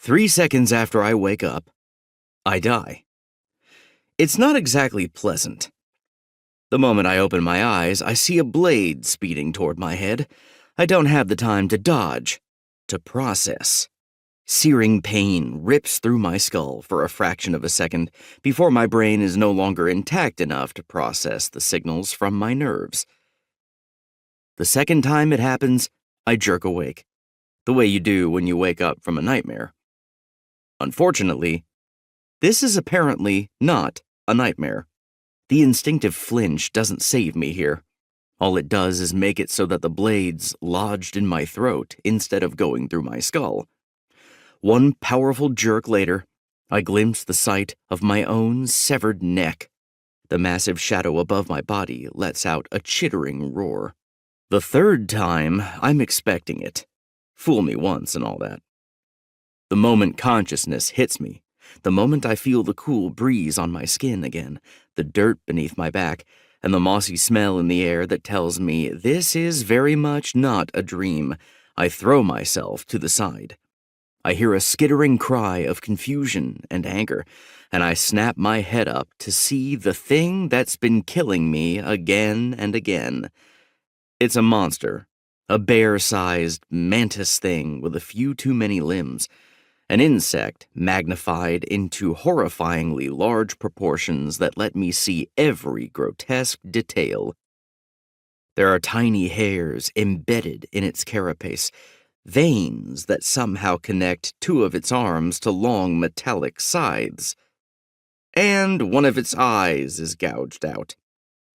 3 seconds after I wake up, I die. It's not exactly pleasant. The moment I open my eyes, I see a blade speeding toward my head. I don't have the time to dodge, to process. Searing pain rips through my skull for a fraction of a second before my brain is no longer intact enough to process the signals from my nerves. The second time it happens, I jerk awake, the way you do when you wake up from a nightmare. Unfortunately, this is apparently not a nightmare. The instinctive flinch doesn't save me here. All it does is make it so that the blade's lodged in my throat instead of going through my skull. One powerful jerk later, I glimpse the sight of my own severed neck. The massive shadow above my body lets out a chittering roar. The third time, I'm expecting it. Fool me once and all that. The moment consciousness hits me, the moment I feel the cool breeze on my skin again, the dirt beneath my back, and the mossy smell in the air that tells me this is very much not a dream, I throw myself to the side. I hear a skittering cry of confusion and anger, and I snap my head up to see the thing that's been killing me again and again. It's a monster, a bear-sized mantis thing with a few too many limbs. An insect magnified into horrifyingly large proportions that let me see every grotesque detail. There are tiny hairs embedded in its carapace, veins that somehow connect two of its arms to long metallic scythes. And one of its eyes is gouged out.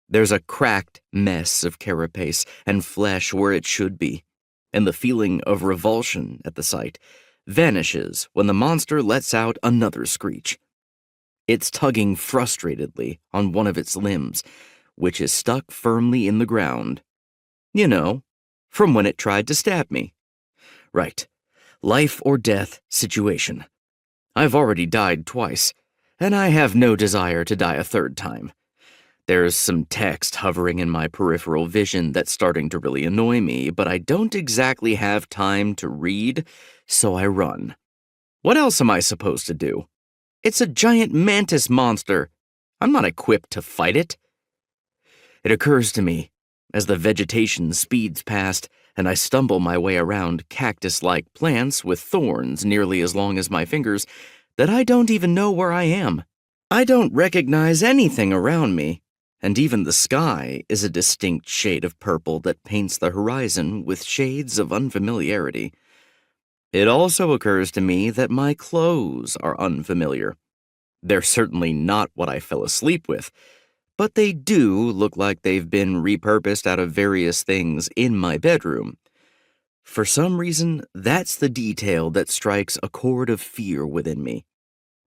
There's a cracked mess of carapace and flesh where it should be, and the feeling of revulsion at the sight vanishes when the monster lets out another screech. It's tugging frustratedly on one of its limbs, which is stuck firmly in the ground. You know, from when it tried to stab me. Right, life or death situation. I've already died twice, and I have no desire to die a third time. There's some text hovering in my peripheral vision that's starting to really annoy me, but I don't exactly have time to read, so I run. What else am I supposed to do? It's a giant mantis monster. I'm not equipped to fight it. It occurs to me, as the vegetation speeds past and I stumble my way around cactus-like plants with thorns nearly as long as my fingers, that I don't even know where I am. I don't recognize anything around me. And even the sky is a distinct shade of purple that paints the horizon with shades of unfamiliarity. It also occurs to me that my clothes are unfamiliar. They're certainly not what I fell asleep with, but they do look like they've been repurposed out of various things in my bedroom. For some reason, that's the detail that strikes a chord of fear within me.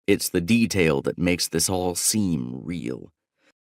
It's the detail that makes this all seem real.